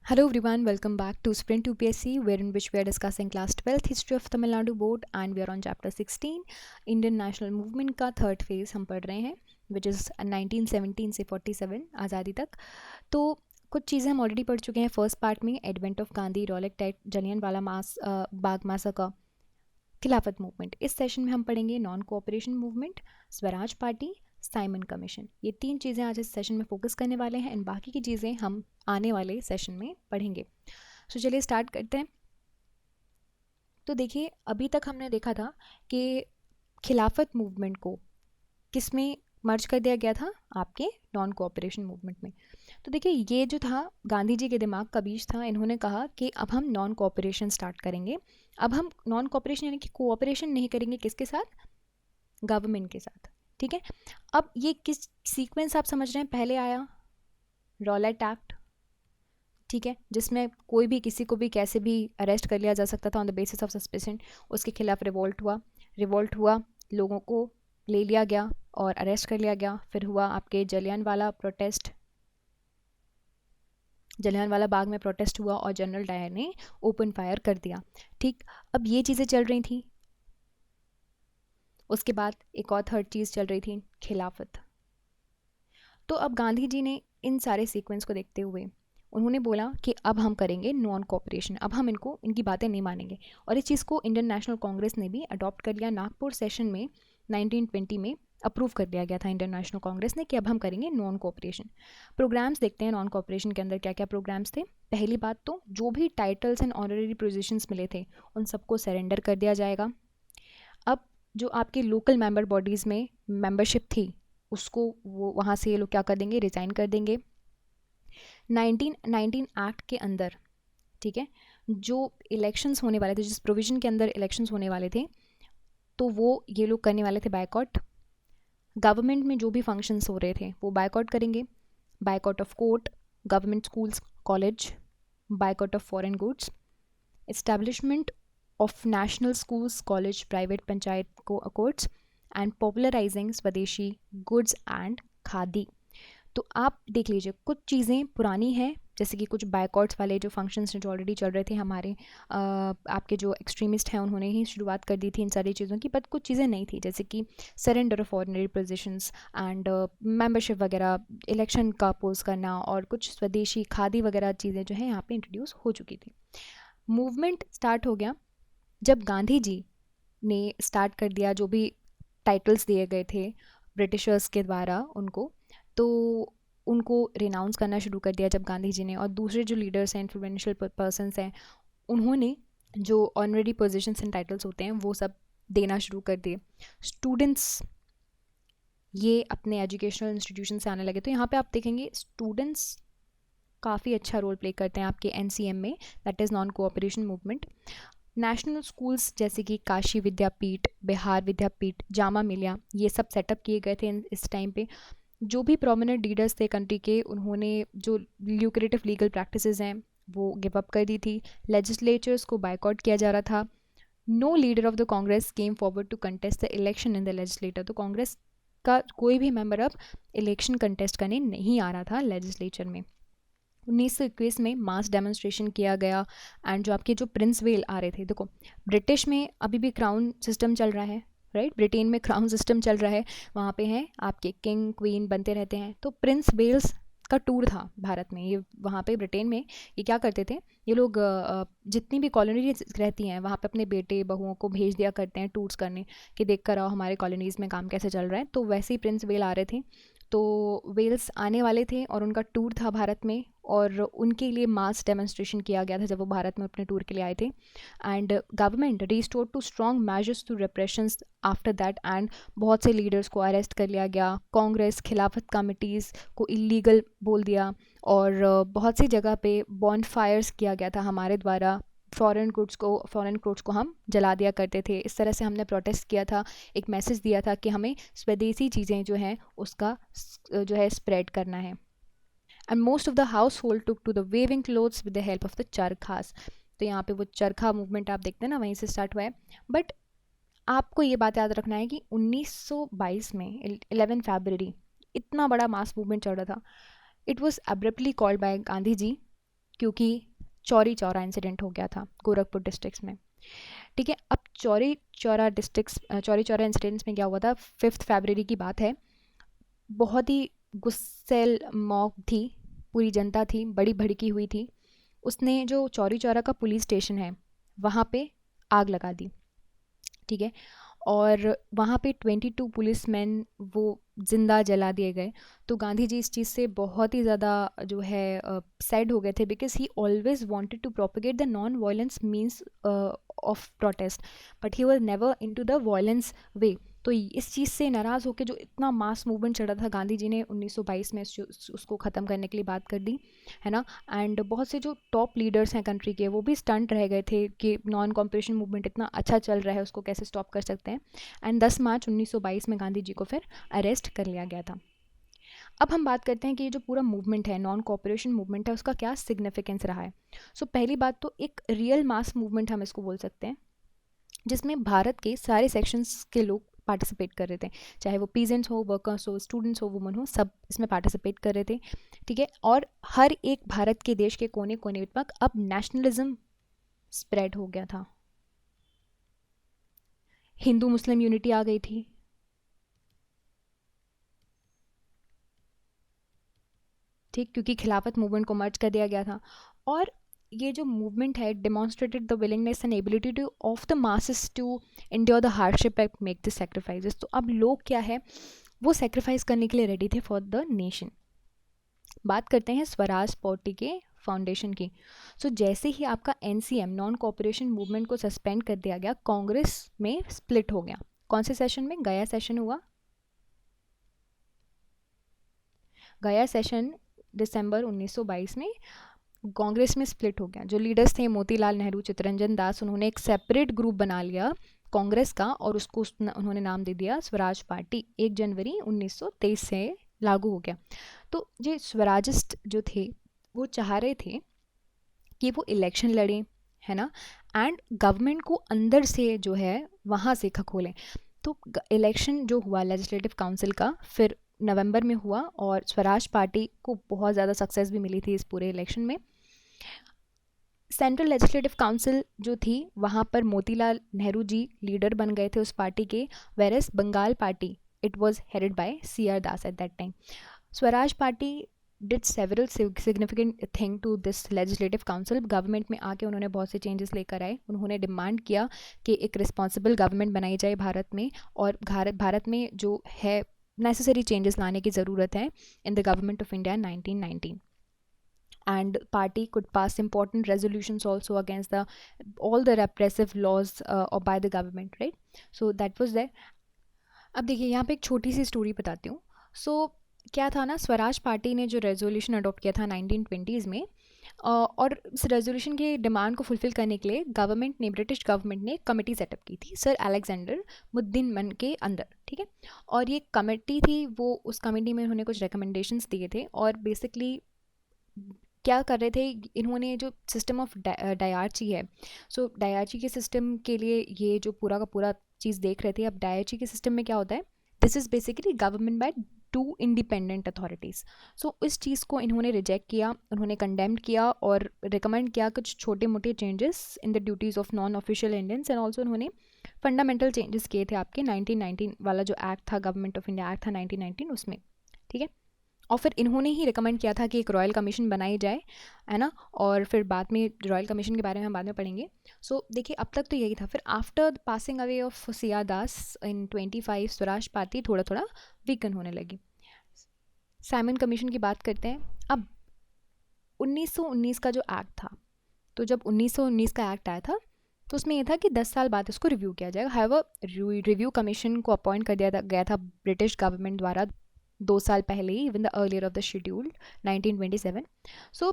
Hello everyone, welcome back to Sprint UPSC, wherein which we are discussing class 12th history of Tamil Nadu board and we are on chapter 16 Indian national movement का third phase हम पढ़ रहे हैं which is 1917 से 47 आज़ादी तक। तो कुछ चीज़ें हम ऑलरेडी पढ़ चुके हैं फर्स्ट पार्ट में, advent of Gandhi, Rowlatt act, Jallianwala Bagh massacre, Khilafat movement. इस सेशन में हम पढ़ेंगे non cooperation movement, Swaraj party, Simon commission. ये तीन चीज़ें आज इस सेशन में फोकस करने वाले हैं एंड बाकी की चीज़ें हम आने वाले सेशन में पढ़ेंगे। सो चलिए स्टार्ट करते हैं। तो देखिए, अभी तक हमने देखा था कि खिलाफत मूवमेंट को किस में मर्ज कर दिया गया था, आपके नॉन कोऑपरेशन मूवमेंट में। तो देखिए, ये जो था गांधी जी के दिमाग का बीज था। इन्होंने कहा कि अब हम नॉन कोऑपरेशन स्टार्ट करेंगे। अब हम नॉन कोऑपरेशन यानी कि कोऑपरेशन नहीं करेंगे, किसके साथ? गवर्नमेंट के साथ। ठीक है, अब ये किस सीक्वेंस आप समझ रहे हैं? पहले आया रॉलेट एक्ट, ठीक है, जिसमें कोई भी किसी को भी कैसे भी अरेस्ट कर लिया जा सकता था on the basis of suspicion. उसके खिलाफ रिवोल्ट हुआ, लोगों को ले लिया गया और अरेस्ट कर लिया गया। फिर हुआ आपके जलियनवाला बाग में प्रोटेस्ट हुआ और जनरल डायर ने ओपन फायर कर दिया। ठीक, अब ये चीज़ें चल रही थी। उसके बाद एक और थर्ड चीज़ चल रही थी, खिलाफत। तो अब गांधी जी ने इन सारे सीक्वेंस को देखते हुए उन्होंने बोला कि अब हम करेंगे नॉन कोऑपरेशन, अब हम इनकी बातें नहीं मानेंगे। और इस चीज़ को इंडियन नेशनल कांग्रेस ने भी अडॉप्ट कर लिया। नागपुर सेशन में 1920 में अप्रूव कर दिया गया था इंडियन नेशनल कांग्रेस ने कि अब हम करेंगे नॉन कोऑपरेशन। प्रोग्राम्स देखते हैं नॉन कोऑपरेशन के अंदर क्या क्या प्रोग्राम्स थे। पहली बात तो जो भी टाइटल्स एंड ऑनररी पोजीशंस मिले थे उन सबको सरेंडर कर दिया जाएगा। अब जो आपके लोकल मेंबर बॉडीज़ में मेंबरशिप थी उसको वो वहाँ से ये लोग क्या कर देंगे, रिज़ाइन कर देंगे। 1919 एक्ट के अंदर, ठीक है, जो इलेक्शंस होने वाले थे, जिस प्रोविज़न के अंदर इलेक्शंस होने वाले थे, तो वो ये लोग करने वाले थे बायकॉट। गवर्नमेंट में जो भी फंक्शंस हो रहे थे वो बायकॉट करेंगे। Boycott of court, government schools, college, boycott of foreign goods, establishment of national schools, college, private panchayat courts and popularising स्वदेशी गुड्स एंड खादी। तो आप देख लीजिए, कुछ चीज़ें पुरानी हैं, जैसे कि कुछ बायकॉट्स वाले जो फंक्शंस जो ऑलरेडी चल रहे थे हमारे आपके जो एक्सट्रीमिस्ट हैं उन्होंने ही शुरुआत कर दी थी इन सारी चीज़ों की। बट कुछ चीज़ें नहीं थी, जैसे कि surrender of ordinary positions and membership वगैरह, इलेक्शन का अपोज करना और कुछ स्वदेशी खादी वगैरह चीज़ें जो हैं यहाँ पे इंट्रोड्यूस हो चुकी थी। मूवमेंट स्टार्ट हो गया जब गांधी जी ने स्टार्ट कर दिया, जो भी टाइटल्स दिए गए थे ब्रिटिशर्स के द्वारा उनको, तो उनको रिनाउंस करना शुरू कर दिया जब गांधी जी ने। और दूसरे जो लीडर्स हैं, इन्फ्लुएंशियल पर्सन्स हैं, उन्होंने जो ऑनररी पोजीशंस एंड टाइटल्स होते हैं वो सब देना शुरू कर दिए। स्टूडेंट्स ये अपने एजुकेशनल इंस्टीट्यूशन से आने लगे। तो यहाँ पे आप देखेंगे स्टूडेंट्स काफ़ी अच्छा रोल प्ले करते हैं आपके NCM में, that is non cooperation movement. National schools जैसे कि काशी विद्यापीठ, बिहार विद्यापीठ, जामा मिलिया, ये सब सेटअप किए गए थे इस टाइम पे। जो भी प्रोमिनेंट लीडर्स थे कंट्री के, उन्होंने जो ल्यूक्रेटिव लीगल प्रैक्टिसेस हैं वो गिव अप कर दी थी। लेजिस्लेचर्स को बायकॉट किया जा रहा था। No leader of the Congress came forward to contest the election in the legislator. तो कांग्रेस का कोई भी मेंबर अब इलेक्शन कंटेस्ट करने नहीं आ रहा था लेजिस्लेचर में। 1921 में मास डेमोन्स्ट्रेशन किया गया एंड जो आपके जो प्रिंस वेल आ रहे थे, देखो ब्रिटिश में अभी भी क्राउन सिस्टम चल रहा है, राइट, ब्रिटेन में क्राउन सिस्टम चल रहा है, वहाँ पे हैं आपके किंग क्वीन बनते रहते हैं। तो प्रिंस वेल्स का टूर था भारत में, ये वहाँ पे ब्रिटेन में ये क्या करते थे, ये लोग जितनी भी कॉलोनीज रहती हैं वहाँ पे अपने बेटे बहुओं को भेज दिया करते हैं टूर्स करने कि देख कर आओ हमारे कॉलोनीज़ में काम कैसे चल रहा है। तो वैसे ही प्रिंस वेल आ रहे थे, तो वेल्स आने वाले थे और उनका टूर था भारत में, और उनके लिए मास डेमोन्स्ट्रेशन किया गया था जब वो भारत में अपने टूर के लिए आए थे। And government restore to strong measures to repressions after that, and बहुत से लीडर्स को अरेस्ट कर लिया गया। कांग्रेस खिलाफत कमिटीज़ को इलीगल बोल दिया और बहुत सी जगह पे बॉन्ड फायर्स किया गया था हमारे द्वारा। फॉरेन कोर्ट्स को हम जला दिया करते थे। इस तरह से हमने प्रोटेस्ट किया था, एक मैसेज दिया था कि हमें स्वदेशी चीज़ें जो हैं उसका जो है स्प्रेड करना है। And most of the household took to the weaving cloths with the help of the charkhas. तो यहाँ पे वो चरखा मूवमेंट आप देखते हैं ना, वहीं से स्टार्ट हुआ है। बट आपको ये बात याद रखना है कि 1922 में 11 फरवरी इतना बड़ा मास मूवमेंट चल रहा था। It was abruptly called by Gandhi ji क्योंकि चौरी चौरा इंसिडेंट हो गया था गोरखपुर डिस्ट्रिक्ट में। ठीक है, अब चौरी चौरा इंसिडेंट्स में क्या हुआ था, 5 फरवरी की बात है। बहुत ही गुस्सेल मॉब थी, पूरी जनता थी, बड़ी भड़की हुई थी। उसने जो चौरी चौरा का पुलिस स्टेशन है वहाँ पे आग लगा दी। ठीक है, और वहाँ पे 22 पुलिसमैन वो जिंदा जला दिए गए। तो गांधी जी इस चीज़ से बहुत ही ज़्यादा जो है सैड हो गए थे, because he always wanted to propagate the non violence means of protest, but he was never into the violence way. तो इस चीज़ से नाराज़ होकर जो इतना मास मूवमेंट चढ़ा था, गांधी जी ने 1922 में उसको ख़त्म करने के लिए बात कर दी, है ना। एंड बहुत से जो टॉप लीडर्स हैं कंट्री के, वो भी स्टंट रह गए थे कि नॉन कॉपरेशन मूवमेंट इतना अच्छा चल रहा है, उसको कैसे स्टॉप कर सकते हैं। एंड 10 मार्च 1922 में गांधी जी को फिर अरेस्ट कर लिया गया था। अब हम बात करते हैं कि ये जो पूरा मूवमेंट है, नॉन कॉपरेशन मूवमेंट है, उसका क्या सिग्निफिकेंस रहा है। सो पहली बात तो एक रियल मास मूवमेंट हम इसको बोल सकते हैं, जिसमें भारत के सारे सेक्शंस के लोग पार्टिसिपेट कर रहे थे, चाहे वो पीजेंट्स हो, वर्कर्स हो, स्टूडेंट्स हो, वुमन हो, सब इसमें पार्टिसिपेट कर रहे थे। ठीक है, और हर एक भारत के देश के कोने कोने तक अब नेशनलिज्म स्प्रेड हो गया था। हिंदू मुस्लिम यूनिटी आ गई थी। ठीक, क्योंकि खिलाफत मूवमेंट को मर्ज कर दिया गया था। और ये जो मूवमेंट है demonstrated the willingness and ability to of the masses to endure the hardship and make the sacrifices. तो अब लोग क्या है, वो सैक्रिफाइस करने के लिए रेडी थे फॉर द नेशन। बात करते हैं स्वराज पार्टी के फाउंडेशन की। सो जैसे ही आपका एनसीएम नॉन कॉपरेशन मूवमेंट को सस्पेंड कर दिया गया, कांग्रेस में स्प्लिट हो गया। कौन से सेशन में? गया सेशन हुआ, गया सेशन दिसंबर 1922 में कांग्रेस में स्प्लिट हो गया। जो लीडर्स थे मोतीलाल नेहरू, चित्तरंजन दास, उन्होंने एक सेपरेट ग्रुप बना लिया कांग्रेस का, और उसको उन्होंने नाम दे दिया स्वराज पार्टी। 1 जनवरी 1923 से लागू हो गया। तो ये स्वराजिस्ट जो थे वो चाह रहे थे कि वो इलेक्शन लड़ें, है ना, एंड गवर्नमेंट को अंदर से जो है वहाँ से खखोलें। तो इलेक्शन जो हुआ लेजिस्लेटिव काउंसिल का, फिर नवंबर में हुआ, और स्वराज पार्टी को बहुत ज़्यादा सक्सेस भी मिली थी इस पूरे इलेक्शन में। सेंट्रल लेजिस्लेटिव काउंसिल जो थी, वहाँ पर मोतीलाल नेहरू जी लीडर बन गए थे उस पार्टी के, whereas Bengal party it was headed by CR Das at that time. Swaraj party did several significant thing to this legislative council. Government में आके उन्होंने बहुत से चेंजेस लेकर आए। उन्होंने डिमांड किया कि एक रिस्पॉन्सिबल गवर्नमेंट बनाई जाए भारत में, और भारत में जो है नेसेसरी चेंजेस लाने की ज़रूरत है in the government of India 1919। And party could pass important resolutions also against the all the repressive laws by the government, right? So that was there. अब देखिए यहाँ पे एक छोटी सी स्टोरी बताती हूँ। सो क्या था ना, स्वराज पार्टी ने जो रेजोल्यूशन अडॉप्ट किया था 1920s में, और इस रेजोल्यूशन की डिमांड को फुलफिल करने के लिए ब्रिटिश गवर्नमेंट ने एक कमेटी सेटअप की थी सर अलेक्जेंडर मुद्दिनमन के अंदर। ठीक है, और ये कमेटी थी, वो उस कमेटी में उन्होंने कुछ रिकमेंडेशंस दिए थे, और बेसिकली क्या कर रहे थे, इन्होंने जो सिस्टम ऑफ डायarchy है, सो डायarchy के सिस्टम के लिए ये जो पूरा का पूरा चीज़ देख रहे थे। अब डायarchy के सिस्टम में क्या होता है, this is basically government by 2 independent authorities. So इस चीज़ को इन्होंने रिजेक्ट किया, उन्होंने कंडेम्ड किया और रिकमेंड किया कुछ छोटे मोटे changes in the duties of non official Indians, and also उन्होंने फंडामेंटल चेंजेस किए थे आपके 1919 वाला जो एक्ट था, गवर्नमेंट ऑफ इंडिया एक्ट था 1919 उसमें। ठीक है, और फिर इन्होंने ही रिकमेंड किया था कि एक रॉयल कमीशन बनाई जाए, है ना, और फिर बाद में रॉयल कमीशन के बारे में हम बाद में पढ़ेंगे। सो देखिए अब तक तो यही था। फिर after the passing away of CR Das in 25 Swaraj party थोड़ा थोड़ा वीकन होने लगी। साइमन कमीशन की बात करते हैं। अब 1919 का जो एक्ट था, तो जब 1919 का एक्ट आया था तो उसमें यह था कि 10 साल बाद इसको रिव्यू किया जाएगा। हाउएवर रिव्यू कमीशन को अपॉइंट कर दिया गया था ब्रिटिश गवर्नमेंट द्वारा 2 साल पहले ही, even the earlier of the schedule 1927। So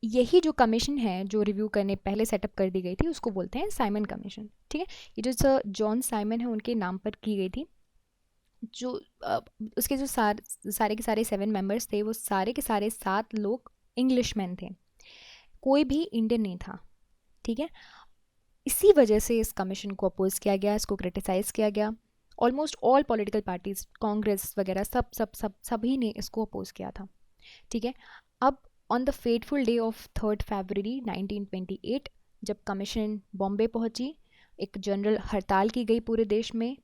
यही जो कमीशन है जो रिव्यू करने पहले सेटअप कर दी गई थी, उसको बोलते हैं साइमन कमीशन। ठीक है, ये जो सर जॉन साइमन है उनके नाम पर की गई थी। जो उसके जो सारे के सारे 7 मेंबर्स थे, वो सारे के सारे 7 लोग इंग्लिश मैन थे, कोई भी इंडियन नहीं था। ठीक है, इसी वजह से इस कमीशन को अपोज किया गया, इसको क्रिटिसाइज किया गया। Almost all political parties, Congress वगैरह सभी ने इसको अपोज किया था। ठीक है, अब on the fateful day of 3 फरवरी 1928 जब कमीशन बॉम्बे पहुंची, एक जनरल हड़ताल की गई पूरे देश में।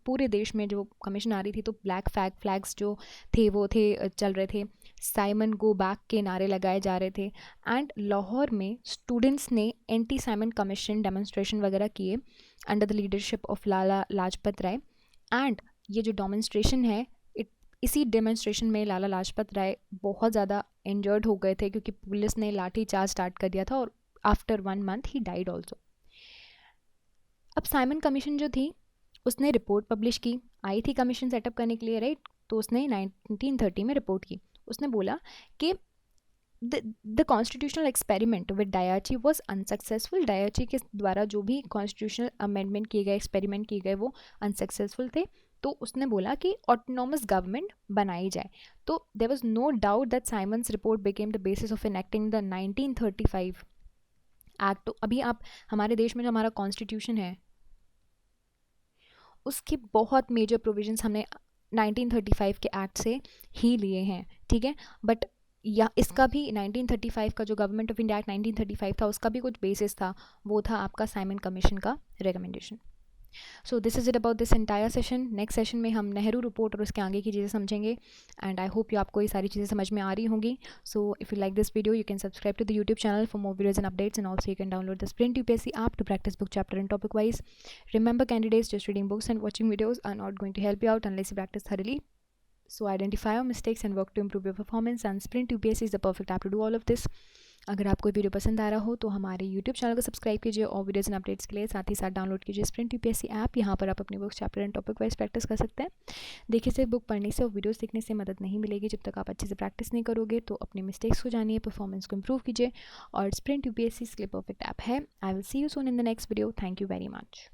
पूरे देश में जो कमीशन आ रही थी तो ब्लैक फ्लैग्स जो थे वो चल रहे थे, साइमन गो बैक के नारे लगाए जा रहे थे। एंड लाहौर में स्टूडेंट्स ने एंटी साइमन कमीशन डेमोन्स्ट्रेशन वगैरह किए under the leadership of Lala Lajpat Rai. And ये जो डेमोन्स्ट्रेशन है, इसी डेमोन्स्ट्रेशन में लाला लाजपत राय बहुत ज़्यादा इंजर्ड हो गए थे क्योंकि पुलिस ने लाठी चार्ज स्टार्ट कर दिया था और after 1 month he died also. अब साइमन कमीशन जो थी उसने रिपोर्ट पब्लिश की, आई थी कमीशन सेटअप करने के लिए, राइट। तो उसने 1930 में रिपोर्ट की। उसने बोला कि the constitutional experiment with dyarchy was unsuccessful. Dyarchy के द्वारा जो भी कॉन्स्टिट्यूशनल अमेंडमेंट किए गए, एक्सपेरिमेंट किए गए, वो अनसक्सेसफुल थे। तो उसने बोला कि ऑटोनॉमस गवर्नमेंट बनाई जाए। तो there was no doubt that Simon's report became the basis of enacting the 1935 act. तो अभी आप हमारे देश में जो हमारा कॉन्स्टिट्यूशन है उसके बहुत मेजर प्रोविजंस हमने 1935 के एक्ट से ही लिए हैं, ठीक है। बट या इसका भी 1935 का जो गवर्नमेंट ऑफ इंडिया एक्ट 1935 था उसका भी कुछ बेसिस था, वो था आपका साइमन कमीशन का recommendation. So this is it about this entire session. Next session में हम नेहरू रिपोर्ट और उसके आगे की चीज़ें समझेंगे। एंड आई होप यू आपको ये सारी चीज़ें समझ में आ रही होंगी। So if you like this video you can subscribe to the YouTube channel for more videos and updates, and also you can download the Sprint UPSC app to practice book chapter and topic wise. Remember candidates, just reading books and watching videos are not going to help you out unless you practice thoroughly. So identify your mistakes and work to improve your performance, and Sprint UPSC is the perfect app to do all of this. अगर आपको video पसंद आ रहा हो तो हमारे YouTube channel को subscribe कीजिए और वीडियोस एंड अपडेट्स के लिए साथ ही साथ डाउनलोड कीजिए Sprint UPSC ऐप। यहाँ पर आप अपनी books chapter and topic wise practice कर सकते हैं। देखिए, सिर्फ बुक पढ़ने से और वीडियोस देखने से मदद नहीं मिलेगी। जब तक आप अच्छे से प्रैक्टिस नहीं करोगे तो अपनी मिस्टेक्स को जानिए, परफॉर्मेंस को इम्प्रूव कीजिए, और Sprint UPSC इसके लिए परफेक्ट ऐप है। I will see you soon in the next video. Thank you very much.